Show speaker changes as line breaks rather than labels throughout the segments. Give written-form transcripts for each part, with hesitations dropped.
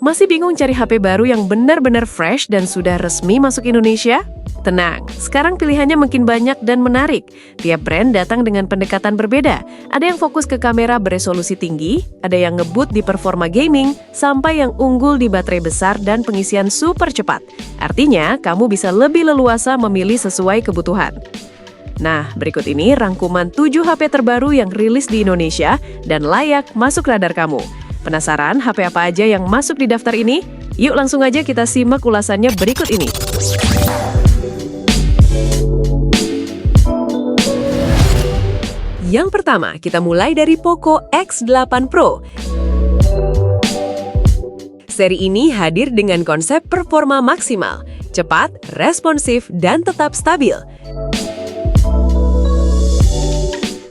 Masih bingung cari HP baru yang benar-benar fresh dan sudah resmi masuk Indonesia? Tenang, sekarang pilihannya makin banyak dan menarik. Tiap brand datang dengan pendekatan berbeda. Ada yang fokus ke kamera beresolusi tinggi, ada yang ngebut di performa gaming, sampai yang unggul di baterai besar dan pengisian super cepat. Artinya, kamu bisa lebih leluasa memilih sesuai kebutuhan. Nah, berikut ini rangkuman 7 HP terbaru yang rilis di Indonesia dan layak masuk radar kamu. Penasaran HP apa aja yang masuk di daftar ini? Yuk langsung aja kita simak ulasannya berikut ini. Yang pertama, kita mulai dari Poco X8 Pro. Seri ini hadir dengan konsep performa maksimal, cepat, responsif, dan tetap stabil.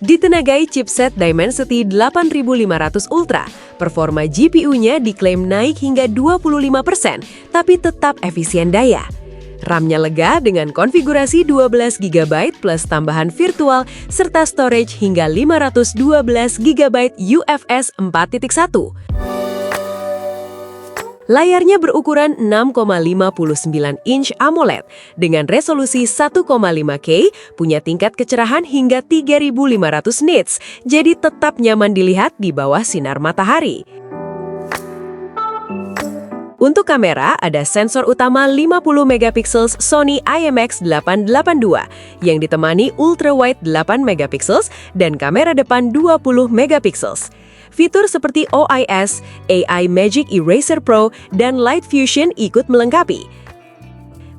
Ditenagai chipset Dimensity 8500 Ultra, performa GPU-nya diklaim naik hingga 25%, tapi tetap efisien daya. RAM-nya lega dengan konfigurasi 12 GB plus tambahan virtual serta storage hingga 512 GB UFS 4.1. Layarnya berukuran 6,59 inch AMOLED dengan resolusi 1,5K, punya tingkat kecerahan hingga 3500 nits, jadi tetap nyaman dilihat di bawah sinar matahari. Untuk kamera, ada sensor utama 50 megapiksel Sony IMX882 yang ditemani ultra-wide 8 megapiksel dan kamera depan 20 megapiksel. Fitur seperti OIS, AI Magic Eraser Pro, dan Light Fusion ikut melengkapi.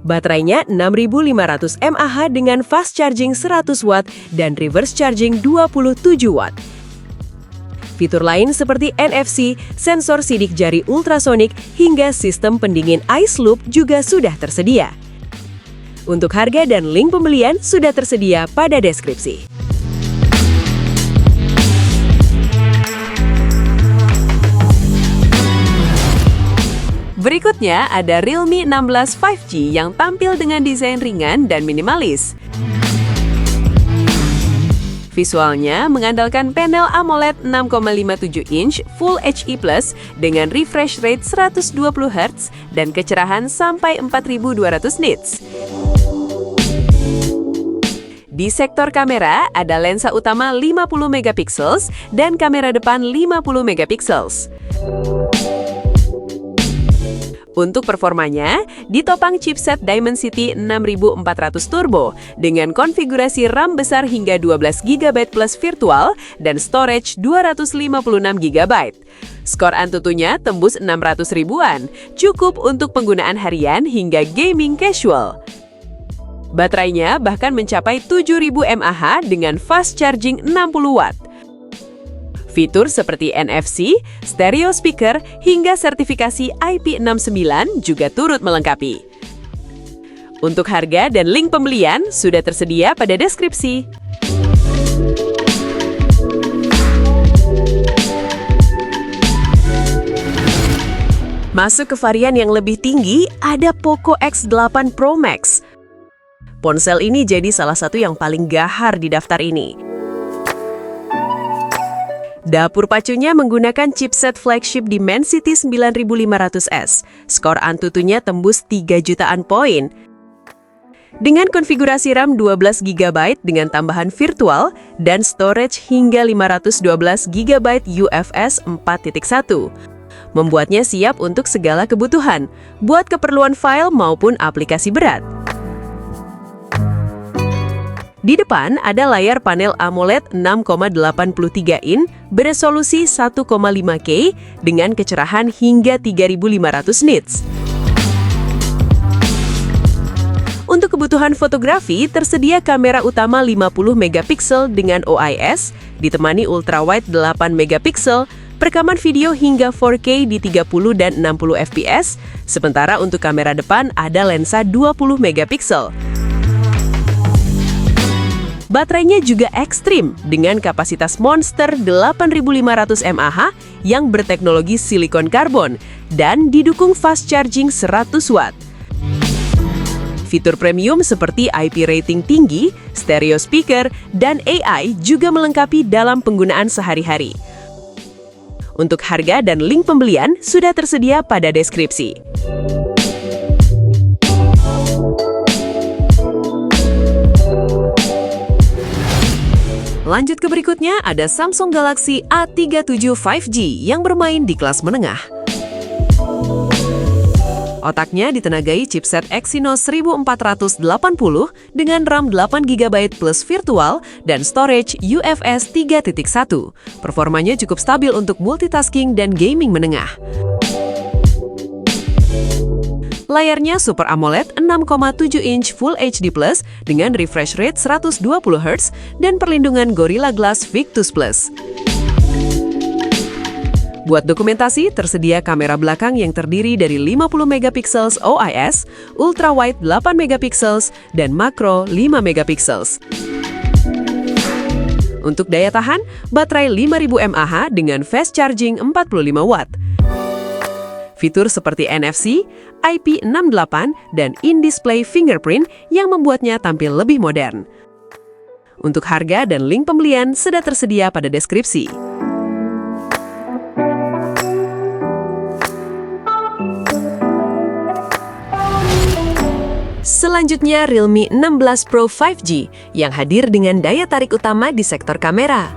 Baterainya 6500 mAh dengan fast charging 100 watt dan reverse charging 27 watt. Fitur lain seperti NFC, sensor sidik jari ultrasonik, hingga sistem pendingin Ice Loop juga sudah tersedia. Untuk harga dan link pembelian sudah tersedia pada deskripsi. Berikutnya ada Realme 16 5G yang tampil dengan desain ringan dan minimalis. Visualnya mengandalkan panel AMOLED 6,57 inch Full HD+ dengan refresh rate 120 Hz dan kecerahan sampai 4200 nits. Di sektor kamera, ada lensa utama 50 megapiksel dan kamera depan 50 megapiksel. Untuk performanya, ditopang chipset Dimensity 6400 Turbo dengan konfigurasi RAM besar hingga 12 GB plus virtual dan storage 256 GB. Skor Antutunya tembus 600 ribuan, cukup untuk penggunaan harian hingga gaming casual. Baterainya bahkan mencapai 7000 mAh dengan fast charging 60 watt. Fitur seperti NFC, stereo speaker, hingga sertifikasi IP69 juga turut melengkapi. Untuk harga dan link pembelian sudah tersedia pada deskripsi. Masuk ke varian yang lebih tinggi, ada Poco X8 Pro Max. Ponsel ini jadi salah satu yang paling gahar di daftar ini. Dapur pacunya menggunakan chipset flagship Dimensity 9500S. Skor Antutunya tembus 3 jutaan poin. Dengan konfigurasi RAM 12 GB dengan tambahan virtual dan storage hingga 512 GB UFS 4.1. Membuatnya siap untuk segala kebutuhan, buat keperluan file maupun aplikasi berat. Di depan ada layar panel AMOLED 6,83 in beresolusi 1,5K dengan kecerahan hingga 3500 nits. Untuk kebutuhan fotografi, tersedia kamera utama 50 megapiksel dengan OIS, ditemani ultrawide 8 megapiksel, perekaman video hingga 4K di 30 dan 60 fps, sementara untuk kamera depan ada lensa 20 megapiksel. Baterainya juga ekstrim dengan kapasitas monster 8500 mAh yang berteknologi silikon karbon dan didukung fast charging 100 watt. Fitur premium seperti IP rating tinggi, stereo speaker, dan AI juga melengkapi dalam penggunaan sehari-hari. Untuk harga dan link pembelian sudah tersedia pada deskripsi. Lanjut ke berikutnya, ada Samsung Galaxy A37 5G yang bermain di kelas menengah. Otaknya ditenagai chipset Exynos 1480 dengan RAM 8GB plus virtual dan storage UFS 3.1. Performanya cukup stabil untuk multitasking dan gaming menengah. Layarnya Super AMOLED 6,7 inch Full HD Plus dengan refresh rate 120Hz dan perlindungan Gorilla Glass Victus Plus. Buat dokumentasi, tersedia kamera belakang yang terdiri dari 50 megapiksel OIS, ultra wide 8 megapiksel, dan makro 5 megapiksel. Untuk daya tahan, baterai 5000 mAh dengan fast charging 45 watt. Fitur seperti NFC, IP68, dan in-display fingerprint yang membuatnya tampil lebih modern. Untuk harga dan link pembelian sudah tersedia pada deskripsi. Selanjutnya, Realme 16 Pro 5G yang hadir dengan daya tarik utama di sektor kamera.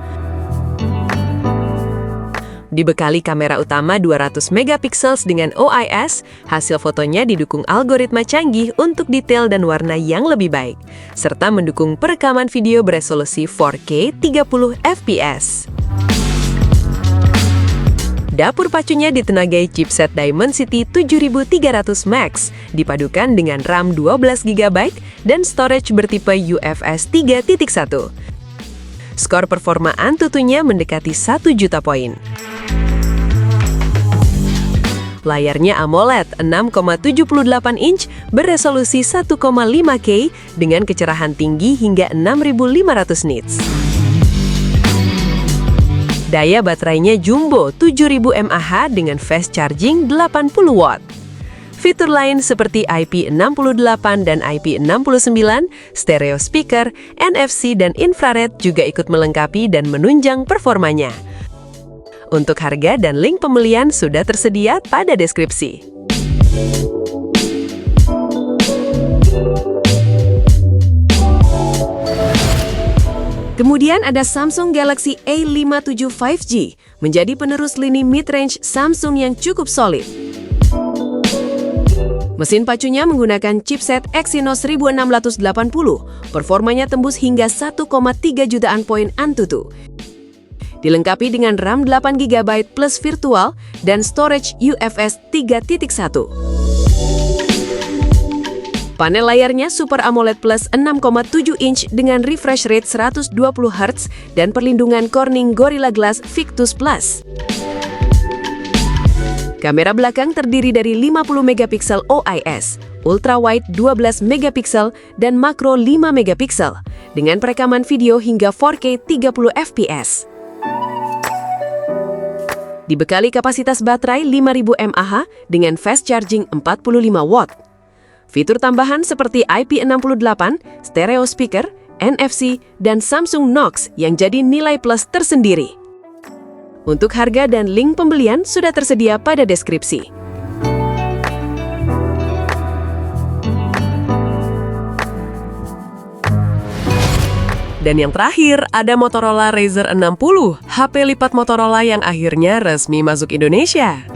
Dibekali kamera utama 200 megapiksel dengan OIS, hasil fotonya didukung algoritma canggih untuk detail dan warna yang lebih baik, serta mendukung perekaman video beresolusi 4K 30 fps. Dapur pacunya ditenagai chipset Dimensity 7300 Max, dipadukan dengan RAM 12GB dan storage bertipe UFS 3.1. Skor performa Antutunya mendekati 1 juta poin. Layarnya AMOLED 6,78 inch beresolusi 1,5K dengan kecerahan tinggi hingga 6500 nits. Daya baterainya jumbo 7000 mAh dengan fast charging 80 watt. Fitur lain seperti IP68 dan IP69, stereo speaker, NFC dan infrared juga ikut melengkapi dan menunjang performanya. Untuk harga dan link pembelian sudah tersedia pada deskripsi. Kemudian ada Samsung Galaxy A57 5G, menjadi penerus lini mid-range Samsung yang cukup solid. Mesin pacunya menggunakan chipset Exynos 1680, performanya tembus hingga 1,3 jutaan poin Antutu. Dilengkapi dengan RAM 8GB plus virtual dan storage UFS 3.1. Panel layarnya Super AMOLED Plus 6,7 inch dengan refresh rate 120Hz dan perlindungan Corning Gorilla Glass Victus Plus. Kamera belakang terdiri dari 50 megapiksel OIS, ultra wide 12 megapiksel dan makro 5 megapiksel dengan perekaman video hingga 4K 30 fps. Dibekali kapasitas baterai 5000 mAh dengan fast charging 45 watt. Fitur tambahan seperti IP68, stereo speaker, NFC, dan Samsung Knox yang jadi nilai plus tersendiri. Untuk harga dan link pembelian sudah tersedia pada deskripsi. Dan yang terakhir, ada Motorola Razr 60, HP lipat Motorola yang akhirnya resmi masuk Indonesia.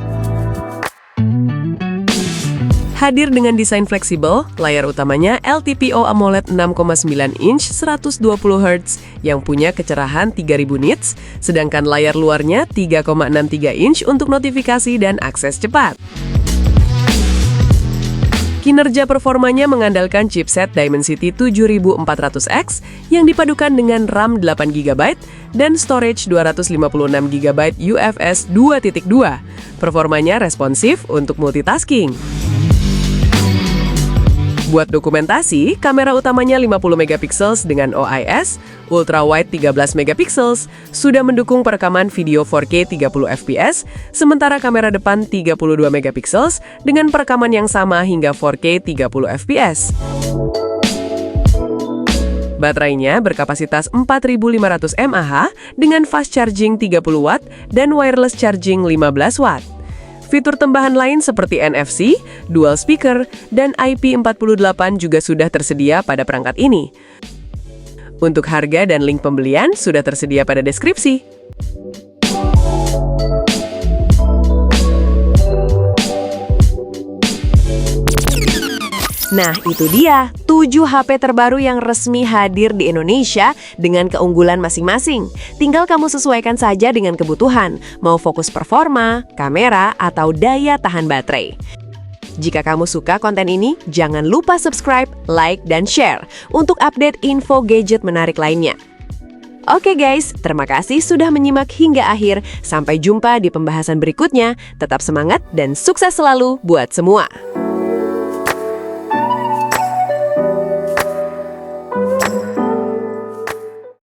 Hadir dengan desain fleksibel, layar utamanya LTPO AMOLED 6,9 inch 120Hz yang punya kecerahan 3000 nits, sedangkan layar luarnya 3,63 inch untuk notifikasi dan akses cepat. Kinerja performanya mengandalkan chipset Dimensity 7400X yang dipadukan dengan RAM 8GB dan storage 256GB UFS 2.2. Performanya responsif untuk multitasking. Buat dokumentasi, kamera utamanya 50 megapiksel dengan OIS, ultra wide 13 megapiksel, sudah mendukung perekaman video 4K 30 fps, sementara kamera depan 32 megapiksel dengan perekaman yang sama hingga 4K 30 fps. Baterainya berkapasitas 4500 mAh dengan fast charging 30 watt dan wireless charging 15 watt. Fitur tambahan lain seperti NFC, dual speaker, dan IP48 juga sudah tersedia pada perangkat ini. Untuk harga dan link pembelian sudah tersedia pada deskripsi. Nah, itu dia 7 HP terbaru yang resmi hadir di Indonesia dengan keunggulan masing-masing. Tinggal kamu sesuaikan saja dengan kebutuhan, mau fokus performa, kamera, atau daya tahan baterai. Jika kamu suka konten ini, jangan lupa subscribe, like, dan share untuk update info gadget menarik lainnya. Oke guys, terima kasih sudah menyimak hingga akhir. Sampai jumpa di pembahasan berikutnya. Tetap semangat dan sukses selalu buat semua.